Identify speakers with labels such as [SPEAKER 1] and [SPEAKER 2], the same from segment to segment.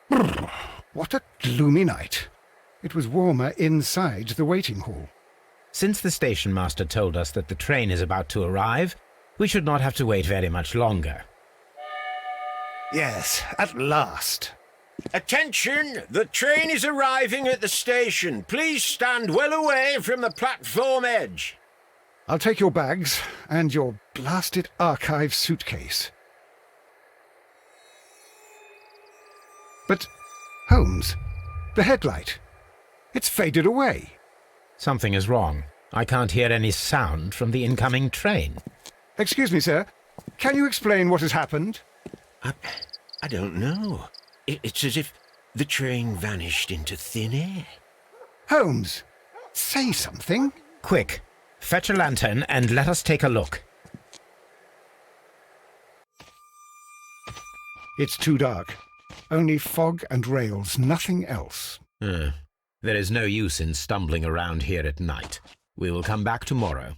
[SPEAKER 1] Brr, what a gloomy night. It was warmer inside the waiting hall.
[SPEAKER 2] Since the station master told us that the train is about to arrive, we should not have to wait very much longer.
[SPEAKER 1] Yes, at last.
[SPEAKER 3] Attention! The train is arriving at the station. Please stand well away from the platform edge.
[SPEAKER 1] I'll take your bags and your blasted archive suitcase. But, Holmes, the headlight. It's faded away.
[SPEAKER 2] Something is wrong. I can't hear any sound from the incoming train.
[SPEAKER 1] Excuse me, sir. Can you explain what has happened?
[SPEAKER 3] I don't know. It's as if the train vanished into thin air.
[SPEAKER 1] Holmes, say something.
[SPEAKER 2] Quick, fetch a lantern and let us take a look.
[SPEAKER 1] It's too dark. Only fog and rails, nothing else.
[SPEAKER 2] There is no use in stumbling around here at night. We will come back tomorrow.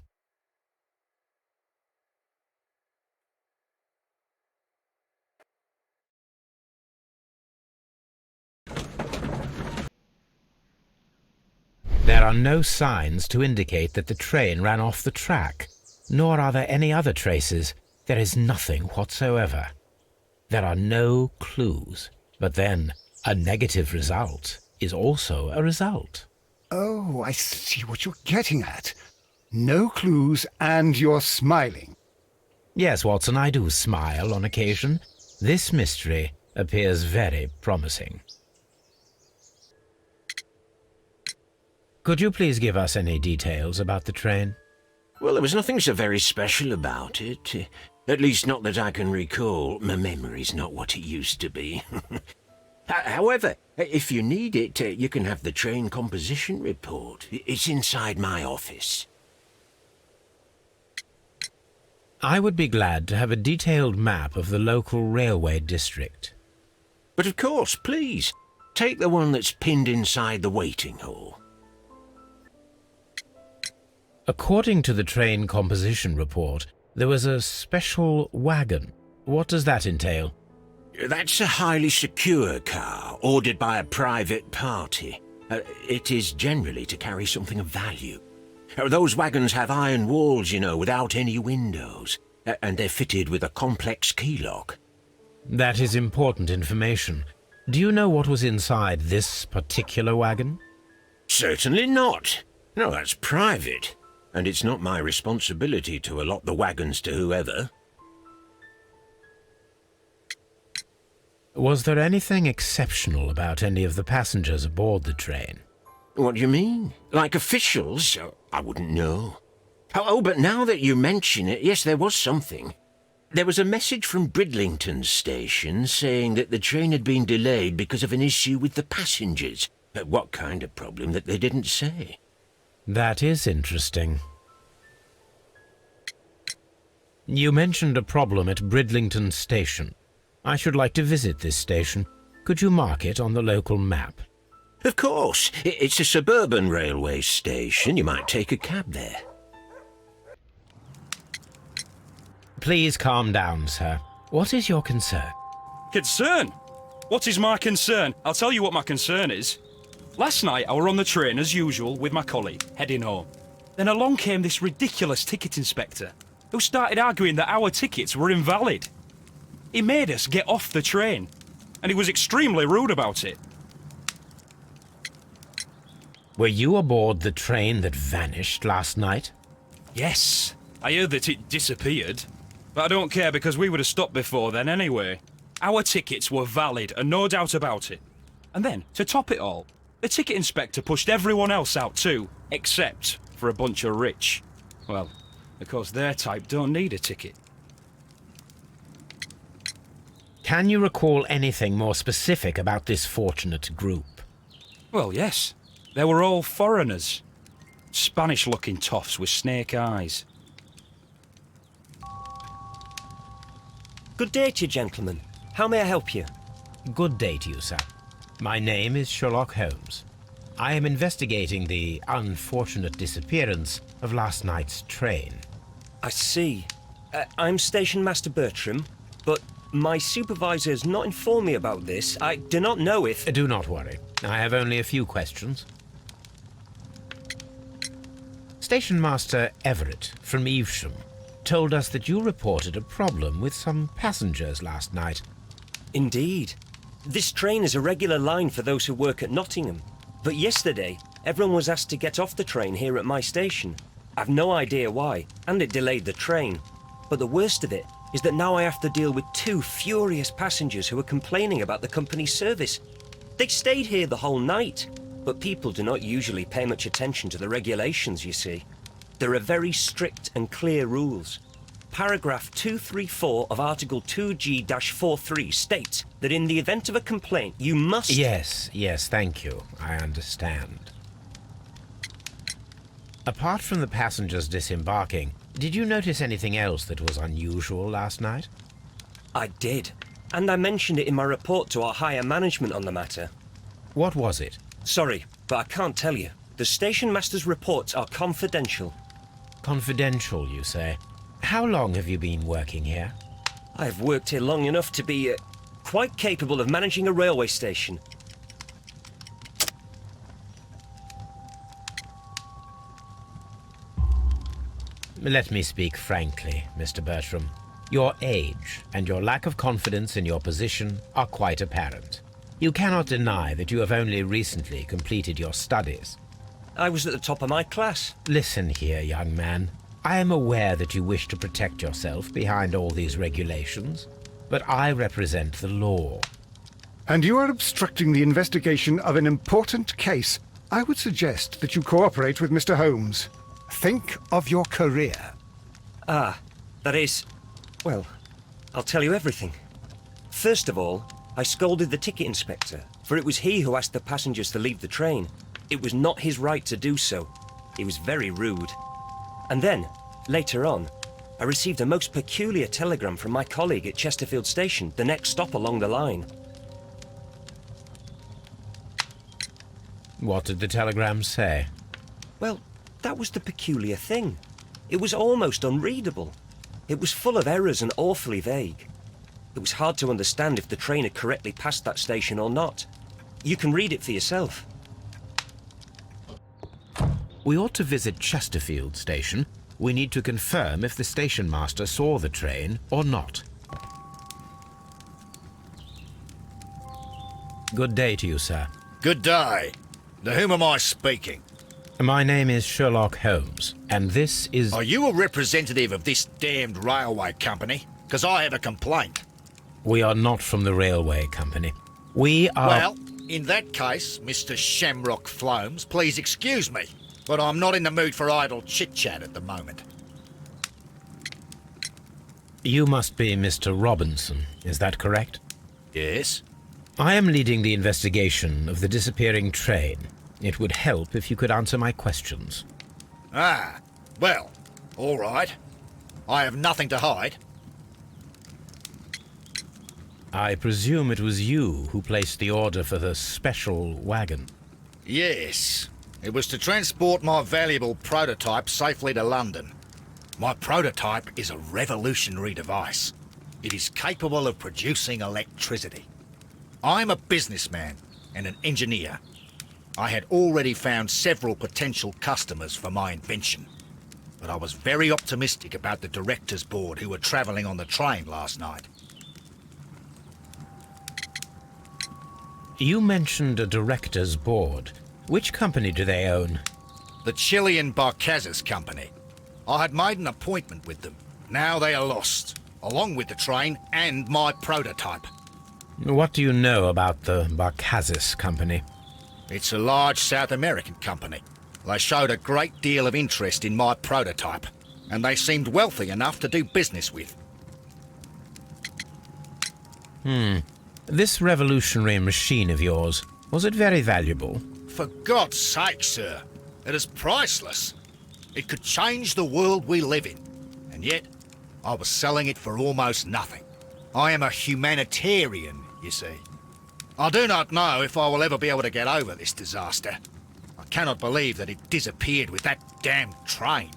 [SPEAKER 2] There are no signs to indicate that the train ran off the track, nor are there any other traces. There is nothing whatsoever. There are no clues. But then, a negative result is also a result.
[SPEAKER 1] Oh, I see what you're getting at. No clues and you're smiling.
[SPEAKER 2] Yes, Watson, I do smile on occasion. This mystery appears very promising. Could you please give us any details about the train?
[SPEAKER 3] Well, there was nothing so very special about it. At least not that I can recall. My memory's not what it used to be. However, if you need it, you can have the train composition report. It's inside my office.
[SPEAKER 2] I would be glad to have a detailed map of the local railway district.
[SPEAKER 3] But of course, please, take the one that's pinned inside the waiting hall.
[SPEAKER 2] According to the train composition report, there was a special wagon. What does that entail?
[SPEAKER 3] That's a highly secure car, ordered by a private party. It is generally to carry something of value. Those wagons have iron walls, you know, without any windows, and they're fitted with a complex key lock.
[SPEAKER 2] That is important information. Do you know what was inside this particular wagon?
[SPEAKER 3] Certainly not. No, that's private, and it's not my responsibility to allot the wagons to whoever.
[SPEAKER 2] Was there anything exceptional about any of the passengers aboard the train?
[SPEAKER 3] What do you mean? Like officials? I wouldn't know. Oh, but now that you mention it, yes, there was something. There was a message from Bridlington station saying that the train had been delayed because of an issue with the passengers. What kind of problem that they didn't say?
[SPEAKER 2] That is interesting. You mentioned a problem at Bridlington station. I should like to visit this station. Could you mark it on the local map?
[SPEAKER 3] Of course. It's a suburban railway station. You might take a cab there.
[SPEAKER 2] Please calm down, sir. What is your concern?
[SPEAKER 4] Concern? What is my concern? I'll tell you what my concern is. Last night I were on the train as usual with my colleague, heading home. Then along came this ridiculous ticket inspector, who started arguing that our tickets were invalid. He made us get off the train, and he was extremely rude about it.
[SPEAKER 2] Were you aboard the train that vanished last night?
[SPEAKER 4] Yes, I heard that it disappeared. But I don't care because we would have stopped before then anyway. Our tickets were valid and no doubt about it. And then, to top it all, the ticket inspector pushed everyone else out too, except for a bunch of rich. Well, because their type don't need a ticket.
[SPEAKER 2] Can you recall anything more specific about this fortunate group?
[SPEAKER 4] Well, yes. They were all foreigners. Spanish-looking toffs with snake eyes.
[SPEAKER 5] Good day to you, gentlemen. How may I help you?
[SPEAKER 2] Good day to you, sir. My name is Sherlock Holmes. I am investigating the unfortunate disappearance of last night's train.
[SPEAKER 5] I see. I'm Station Master Bertram, but My supervisor has not informed me about this. I do not know if...
[SPEAKER 2] Do not worry. I have only a few questions. Station Master Everett from Evesham told us that you reported a problem with some passengers last night.
[SPEAKER 5] Indeed. This train is a regular line for those who work at Nottingham. But yesterday, everyone was asked to get off the train here at my station. I've no idea why, and it delayed the train. But the worst of it is that now I have to deal with 2 furious passengers who are complaining about the company's service. They stayed here the whole night, but people do not usually pay much attention to the regulations, you see. There are very strict and clear rules. Paragraph 234 of Article 2G-43 states that in the event of a complaint, you must...
[SPEAKER 2] Yes, thank you. I understand. Apart from the passengers disembarking, did you notice anything else that was unusual last night?
[SPEAKER 5] I did, and I mentioned it in my report to our higher management on the matter.
[SPEAKER 2] What was it?
[SPEAKER 5] Sorry, but I can't tell you. The station master's reports are confidential.
[SPEAKER 2] Confidential, you say? How long have you been working here?
[SPEAKER 5] I have worked here long enough to be quite capable of managing a railway station.
[SPEAKER 2] Let me speak frankly, Mr. Bertram. Your age and your lack of confidence in your position are quite apparent. You cannot deny that you have only recently completed your studies.
[SPEAKER 5] I was at the top of my class.
[SPEAKER 2] Listen here, young man. I am aware that you wish to protect yourself behind all these regulations, but I represent the law.
[SPEAKER 1] And you are obstructing the investigation of an important case. I would suggest that you cooperate with Mr. Holmes. Think of your career.
[SPEAKER 5] Ah, that is... Well, I'll tell you everything. First of all, I scolded the ticket inspector, for it was he who asked the passengers to leave the train. It was not his right to do so. He was very rude. And then, later on, I received a most peculiar telegram from my colleague at Chesterfield Station, the next stop along the line.
[SPEAKER 2] What did the telegram say?
[SPEAKER 5] Well, that was the peculiar thing. It was almost unreadable. It was full of errors and awfully vague. It was hard to understand if the train had correctly passed that station or not. You can read it for yourself.
[SPEAKER 2] We ought to visit Chesterfield Station. We need to confirm if the station master saw the train or not. Good day to you, sir.
[SPEAKER 6] Good day. To whom am I speaking?
[SPEAKER 2] My name is Sherlock Holmes, and this is...
[SPEAKER 6] Are you a representative of this damned railway company? Because I have a complaint.
[SPEAKER 2] We are not from the railway company. We are...
[SPEAKER 6] Well, in that case, Mr. Shamrock Flomes, please excuse me, but I'm not in the mood for idle chit-chat at the moment.
[SPEAKER 2] You must be Mr. Robinson, is that correct?
[SPEAKER 6] Yes?
[SPEAKER 2] I am leading the investigation of the disappearing train. It would help if you could answer my questions.
[SPEAKER 6] Ah, well, all right. I have nothing to hide.
[SPEAKER 2] I presume it was you who placed the order for the special wagon.
[SPEAKER 6] Yes. It was to transport my valuable prototype safely to London. My prototype is a revolutionary device. It is capable of producing electricity. I'm a businessman and an engineer. I had already found several potential customers for my invention, but I was very optimistic about the directors' board who were travelling on the train last night.
[SPEAKER 2] You mentioned a director's board. Which company do they own?
[SPEAKER 6] The Chilean Barcazes Company. I had made an appointment with them. Now they are lost, along with the train and my prototype.
[SPEAKER 2] What do you know about the Barcazes Company?
[SPEAKER 6] It's a large South American company. They showed a great deal of interest in my prototype, and they seemed wealthy enough to do business with.
[SPEAKER 2] This revolutionary machine of yours, was it very valuable?
[SPEAKER 6] For God's sake, sir, it is priceless. It could change the world we live in, and yet I was selling it for almost nothing. I am a humanitarian, you see. I do not know if I will ever be able to get over this disaster. I cannot believe that it disappeared with that damn train.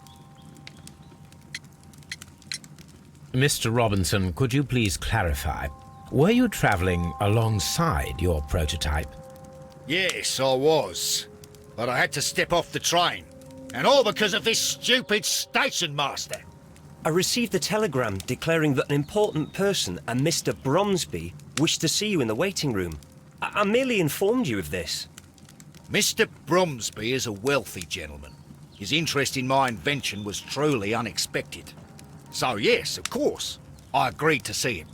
[SPEAKER 2] Mr. Robinson, could you please clarify? were you travelling alongside your prototype?
[SPEAKER 6] Yes, I was. But I had to step off the train. And all because of this stupid station master.
[SPEAKER 5] I received a telegram declaring that an important person, a Mr. Bromsby, wished to see you in the waiting room. I merely informed you of this.
[SPEAKER 6] Mr. Bromsby is a wealthy gentleman. His interest in my invention was truly unexpected. So yes, of course, I agreed to see him.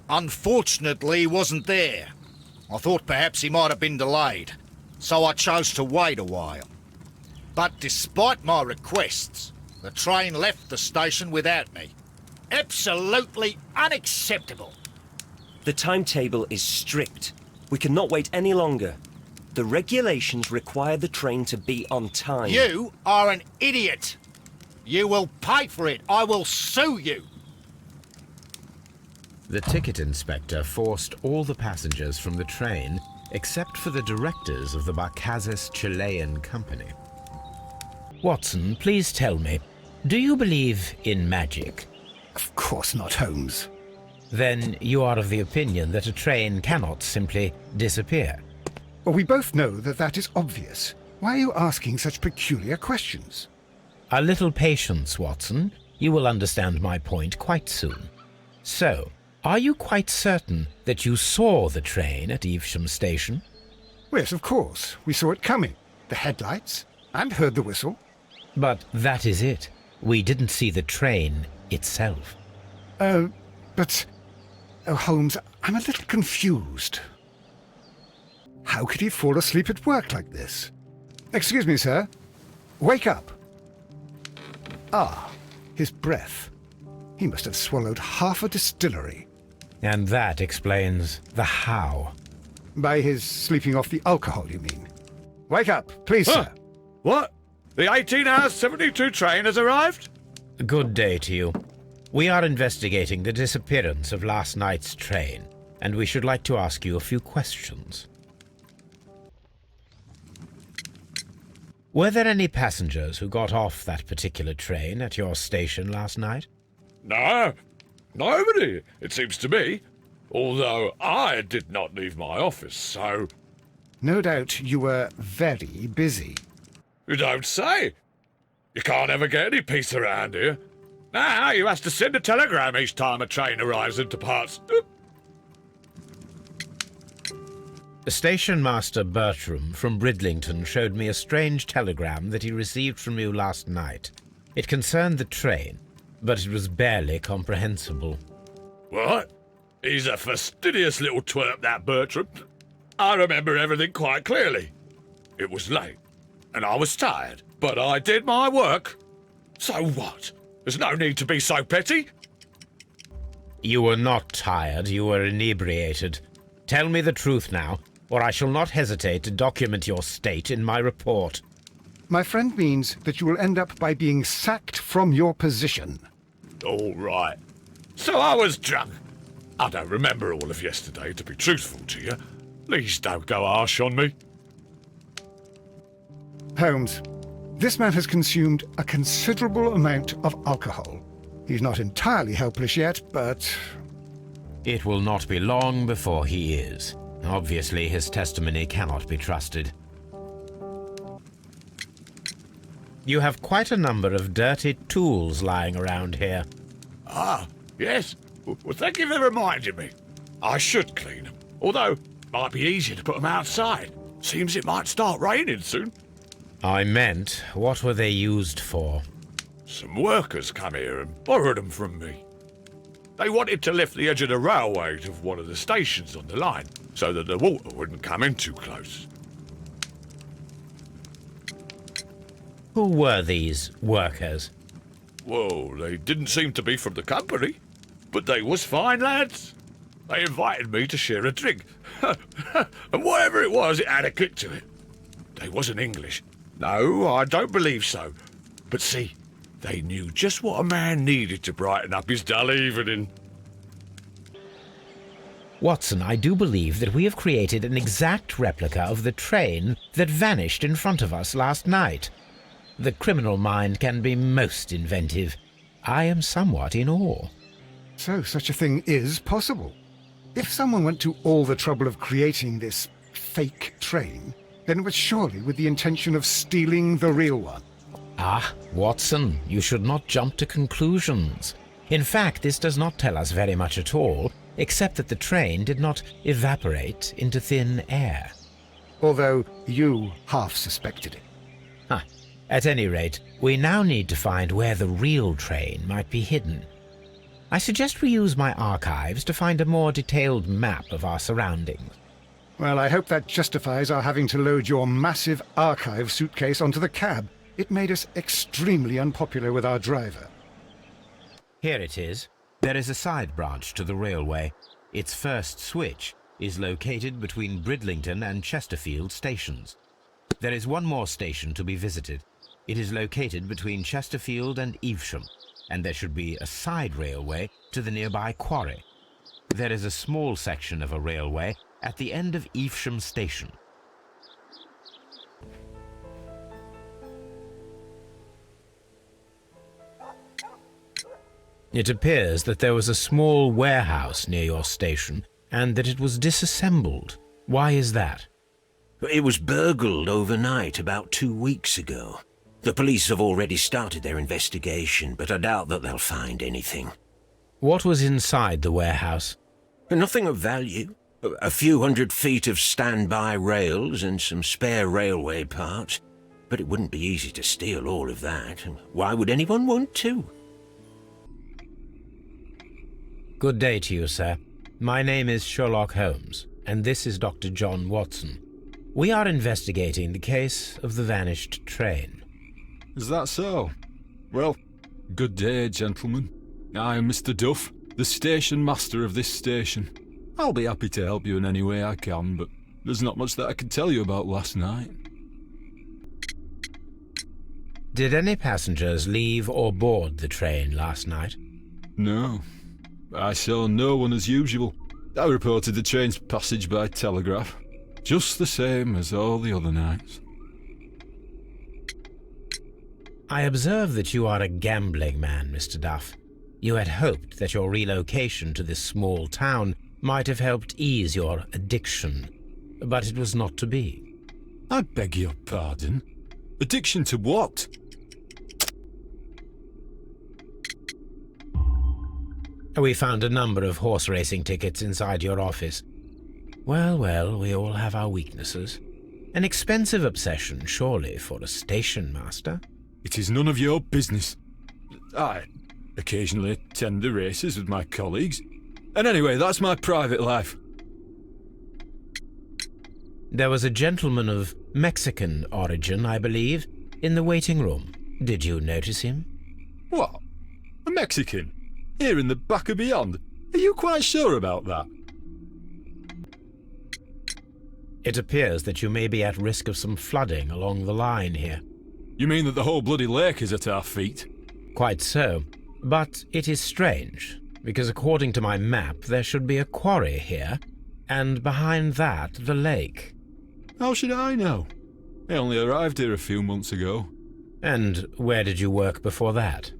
[SPEAKER 6] Unfortunately, he wasn't there. I thought perhaps he might have been delayed, so I chose to wait a while. But despite my requests, the train left the station without me. Absolutely unacceptable.
[SPEAKER 5] The timetable is strict. We cannot wait any longer. The regulations require the train to be on time.
[SPEAKER 6] You are an idiot. You will pay for it. I will sue you.
[SPEAKER 2] The ticket inspector forced all the passengers from the train except for the directors of the Barcazes Chilean Company. Watson, please tell me, do you believe in magic?
[SPEAKER 1] Of course not, Holmes.
[SPEAKER 2] Then you are of the opinion that a train cannot simply disappear.
[SPEAKER 1] Well, we both know that that is obvious. Why are you asking such peculiar questions?
[SPEAKER 2] A little patience, Watson. You will understand my point quite soon. So, are you quite certain that you saw the train at Evesham Station?
[SPEAKER 1] Yes, of course. We saw it coming. The headlights, and heard the whistle.
[SPEAKER 2] But that is it. We didn't see the train itself.
[SPEAKER 1] But... Oh, Holmes, I'm a little confused. How could he fall asleep at work like this? Excuse me, sir. Wake up. Ah, his breath. He must have swallowed half a distillery.
[SPEAKER 2] And that explains the how.
[SPEAKER 1] By his sleeping off the alcohol, you mean? Wake up, please, sir.
[SPEAKER 7] What? The 18 hours 72 train has arrived?
[SPEAKER 2] Good day to you. We are investigating the disappearance of last night's train, and we should like to ask you a few questions. Were there any passengers who got off that particular train at your station last night?
[SPEAKER 7] No, nobody, it seems to me. Although I did not leave my office, so...
[SPEAKER 1] No doubt you were very busy.
[SPEAKER 7] You don't say. You can't ever get any peace around here. Now you have to send a telegram each time a train arrives and departs.
[SPEAKER 2] Station Master Bertram from Bridlington showed me a strange telegram that he received from you last night. It concerned the train, but it was barely comprehensible.
[SPEAKER 7] What? He's a fastidious little twerp, that Bertram. I remember everything quite clearly. It was late, and I was tired, but I did my work. So what? There's no need to be so petty.
[SPEAKER 2] You were not tired, you were inebriated. Tell me the truth now, or I shall not hesitate to document your state in my report.
[SPEAKER 1] My friend means that you will end up by being sacked from your position.
[SPEAKER 7] All right. So I was drunk. I don't remember all of yesterday, to be truthful to you. Please don't go harsh on me.
[SPEAKER 1] Holmes, this man has consumed a considerable amount of alcohol. He's not entirely helpless yet, but...
[SPEAKER 2] It will not be long before he is. Obviously, his testimony cannot be trusted. You have quite a number of dirty tools lying around here.
[SPEAKER 7] Ah, yes. Well, thank you for reminding me. I should clean them. Although, it might be easier to put them outside. Seems it might start raining soon.
[SPEAKER 2] I meant, what were they used for?
[SPEAKER 7] Some workers come here and borrowed them from me. They wanted to lift the edge of the railway to one of the stations on the line, so that the water wouldn't come in too close.
[SPEAKER 2] Who were these workers?
[SPEAKER 7] Well, they didn't seem to be from the company, but they was fine lads. They invited me to share a drink, and whatever it was, it had a kick to it. They wasn't English. No, I don't believe so. But see, they knew just what a man needed to brighten up his dull evening.
[SPEAKER 2] Watson, I do believe that we have created an exact replica of the train that vanished in front of us last night. The criminal mind can be most inventive. I am somewhat in awe.
[SPEAKER 1] So such a thing is possible. If someone went to all the trouble of creating this fake train, then it was surely with the intention of stealing the real one.
[SPEAKER 2] Ah, Watson, you should not jump to conclusions. In fact, this does not tell us very much at all, except that the train did not evaporate into thin air.
[SPEAKER 1] Although you half suspected it.
[SPEAKER 2] Ah, at any rate, we now need to find where the real train might be hidden. I suggest we use my archives to find a more detailed map of our surroundings.
[SPEAKER 1] Well, I hope that justifies our having to load your massive archive suitcase onto the cab. It made us extremely unpopular with our driver.
[SPEAKER 2] Here it is. There is a side branch to the railway. Its first switch is located between Bridlington and Chesterfield stations. There is one more station to be visited. It is located between Chesterfield and Evesham, and there should be a side railway to the nearby quarry. There is a small section of a railway at the end of Evesham station. It appears that there was a small warehouse near your station and that it was disassembled. Why is that?
[SPEAKER 3] It was burgled overnight about 2 weeks ago. The police have already started their investigation, but I doubt that they'll find anything.
[SPEAKER 2] What was inside the warehouse?
[SPEAKER 3] Nothing of value. A few 100 feet of standby rails and some spare railway parts. But it wouldn't be easy to steal all of that. Why would anyone want to?
[SPEAKER 2] Good day to you, sir. My name is Sherlock Holmes, and this is Dr. John Watson. We are investigating the case of the vanished train.
[SPEAKER 8] Is that so? Well, good day, gentlemen. I am Mr. Duff, the station master of this station. I'll be happy to help you in any way I can, but there's not much that I can tell you about last night.
[SPEAKER 2] Did any passengers leave or board the train last night?
[SPEAKER 8] No. I saw no one as usual. I reported the train's passage by telegraph, just the same as all the other nights.
[SPEAKER 2] I observe that you are a gambling man, Mr. Duff. You had hoped that your relocation to this small town might have helped ease your addiction, but it was not to be.
[SPEAKER 8] I beg your pardon? Addiction to what?
[SPEAKER 2] We found a number of horse racing tickets inside your office. Well, well, we all have our weaknesses. An expensive obsession, surely, for a station master.
[SPEAKER 8] It is none of your business. I occasionally attend the races with my colleagues. And anyway, that's my private life.
[SPEAKER 2] There was a gentleman of Mexican origin, I believe, in the waiting room. Did you notice him?
[SPEAKER 8] What? A Mexican? Here in the back of beyond? Are you quite sure about that?
[SPEAKER 2] It appears that you may be at risk of some flooding along the line here.
[SPEAKER 8] You mean that the whole bloody lake is at our feet?
[SPEAKER 2] Quite so. But it is strange, because according to my map, there should be a quarry here, and behind that, the lake.
[SPEAKER 8] How should I know? I only arrived here a few months ago.
[SPEAKER 2] And where did you work before that?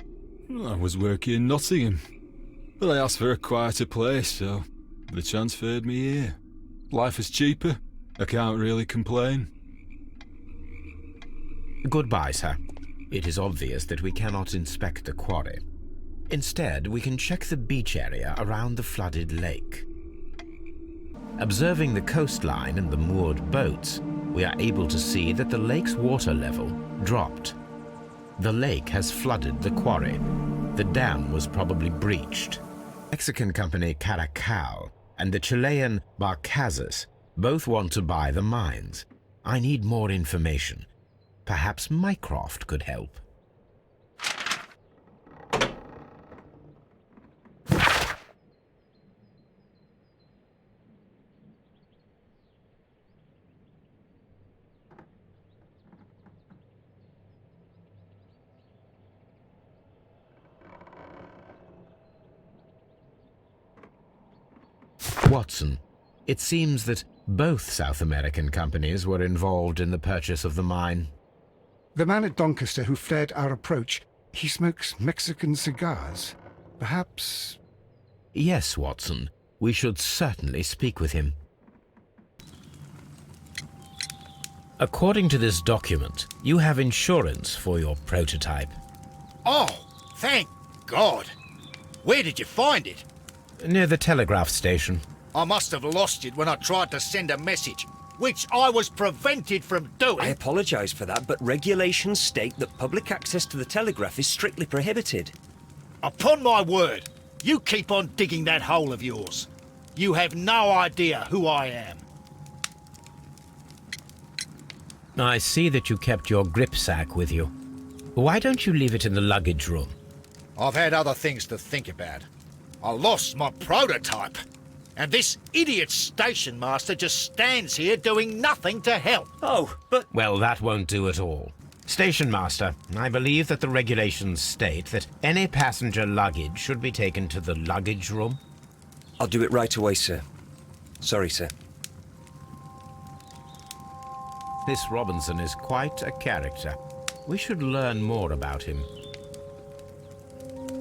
[SPEAKER 8] I was working in Nottingham, but I asked for a quieter place, so they transferred me here. Life is cheaper. I can't really complain.
[SPEAKER 2] Goodbye, sir. It is obvious that we cannot inspect the quarry. Instead, we can check the beach area around the flooded lake. Observing the coastline and the moored boats, we are able to see that the lake's water level dropped. The lake has flooded the quarry. The dam was probably breached. Mexican company Caracal and the Chilean Barcazas both want to buy the mines. I need more information. Perhaps Mycroft could help. Watson, it seems that both South American companies were involved in the purchase of the mine.
[SPEAKER 1] The man at Doncaster who fled our approach, he smokes Mexican cigars. Perhaps...
[SPEAKER 2] Yes, Watson. We should certainly speak with him. According to this document, you have insurance for your prototype.
[SPEAKER 6] Oh, thank God. Where did you find it?
[SPEAKER 2] Near the telegraph station.
[SPEAKER 6] I must have lost it when I tried to send a message, which I was prevented from doing.
[SPEAKER 5] I apologise for that, but regulations state that public access to the telegraph is strictly prohibited.
[SPEAKER 6] Upon my word, you keep on digging that hole of yours. You have no idea who I am.
[SPEAKER 2] I see that you kept your gripsack with you. Why don't you leave it in the luggage room?
[SPEAKER 6] I've had other things to think about. I lost my prototype. And this idiot station master just stands here doing nothing to help.
[SPEAKER 5] Oh, but...
[SPEAKER 2] Well, that won't do at all. Station master, I believe that the regulations state that any passenger luggage should be taken to the luggage room.
[SPEAKER 5] I'll do it right away, sir. Sorry, sir.
[SPEAKER 2] This Robinson is quite a character. We should learn more about him.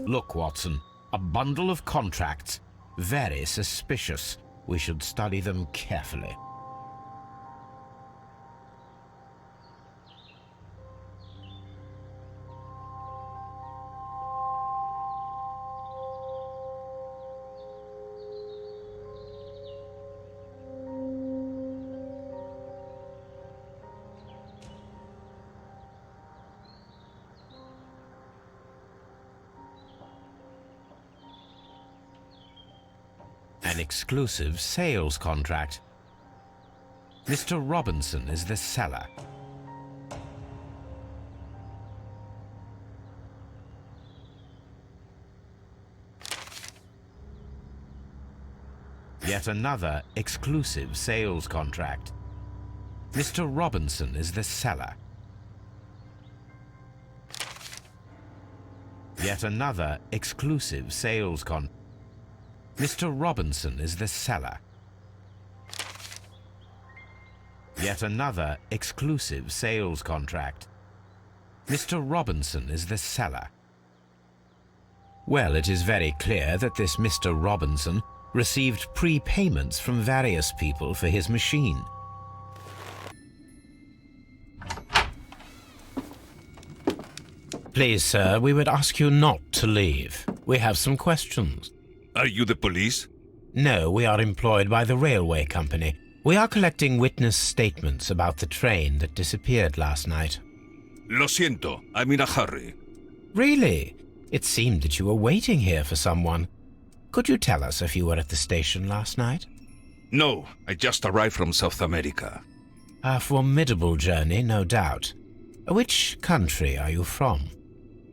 [SPEAKER 2] Look, Watson, a bundle of contracts. Very suspicious. We should study them carefully. An exclusive sales contract. Mr. Robinson is the seller. Yet another exclusive sales contract. Mr. Robinson is the seller. Yet another exclusive sales contract. Mr. Robinson is the seller. Yet another exclusive sales contract. Mr. Robinson is the seller. Well, it is very clear that this Mr. Robinson received prepayments from various people for his machine. Please, sir, we would ask you not to leave. We have some questions.
[SPEAKER 9] Are you the police?
[SPEAKER 2] No, we are employed by the railway company. We are collecting witness statements about the train that disappeared last night.
[SPEAKER 9] Lo siento, I'm in a hurry.
[SPEAKER 2] Really? It seemed that you were waiting here for someone. Could you tell us if you were at the station last night?
[SPEAKER 9] No, I just arrived from South America.
[SPEAKER 2] A formidable journey, no doubt. Which country are you from?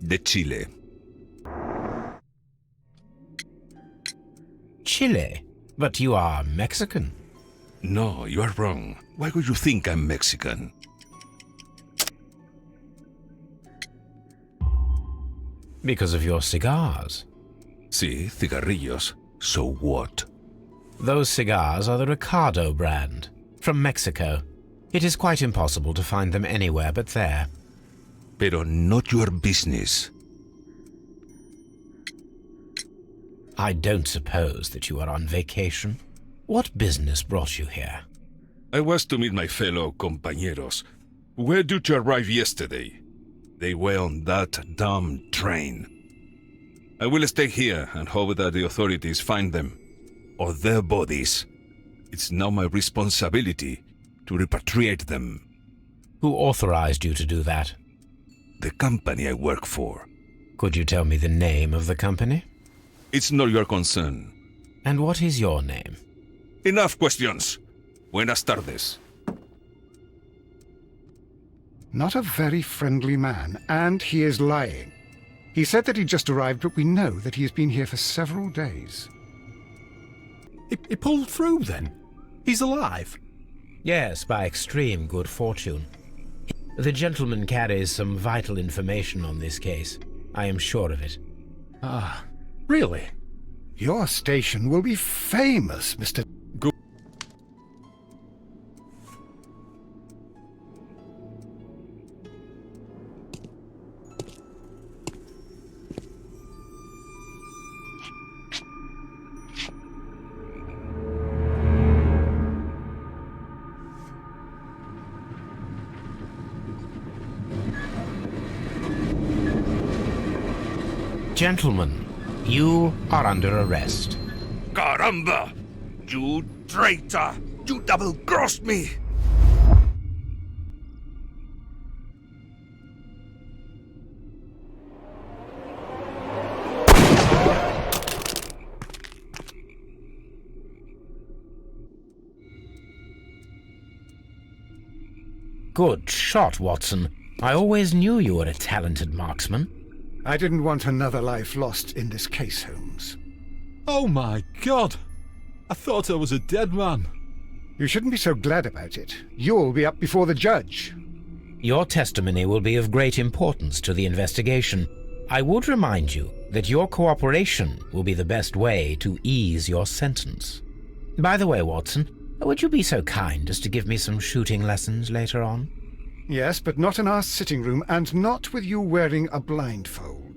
[SPEAKER 9] De Chile.
[SPEAKER 2] Chile? But you are Mexican.
[SPEAKER 9] No, you are wrong. Why would you think I'm Mexican?
[SPEAKER 2] Because of your cigars.
[SPEAKER 9] Sí, cigarrillos. So what?
[SPEAKER 2] Those cigars are the Ricardo brand, from Mexico. It is quite impossible to find them anywhere but there.
[SPEAKER 9] Pero not your business.
[SPEAKER 2] I don't suppose that you are on vacation. What business brought you here?
[SPEAKER 9] I was to meet my fellow compañeros, who were due to arrive yesterday. They were on that damn train. I will stay here and hope that the authorities find them, or their bodies. It's now my responsibility to repatriate them.
[SPEAKER 2] Who authorized you to do that?
[SPEAKER 9] The company I work for.
[SPEAKER 2] Could you tell me the name of the company?
[SPEAKER 9] It's not your concern.
[SPEAKER 2] And what is your name?
[SPEAKER 9] Enough questions. Buenas tardes.
[SPEAKER 1] Not a very friendly man, and he is lying. He said that he just arrived, but we know that he has been here for several days.
[SPEAKER 10] He pulled through then? He's alive?
[SPEAKER 2] Yes, by extreme good fortune. The gentleman carries some vital information on this case. I am sure of it.
[SPEAKER 10] Ah, really?
[SPEAKER 1] Your station will be famous, Mr.
[SPEAKER 2] Gentlemen, you are under arrest.
[SPEAKER 9] Caramba! You traitor! You double-crossed me!
[SPEAKER 2] Good shot, Watson. I always knew you were a talented marksman.
[SPEAKER 1] I didn't want another life lost in this case, Holmes.
[SPEAKER 8] Oh my God! I thought I was a dead man.
[SPEAKER 1] You shouldn't be so glad about it. You'll be up before the judge.
[SPEAKER 2] Your testimony will be of great importance to the investigation. I would remind you that your cooperation will be the best way to ease your sentence. By the way, Watson, would you be so kind as to give me some shooting lessons later on?
[SPEAKER 1] Yes, but not in our sitting room, and not with you wearing a blindfold.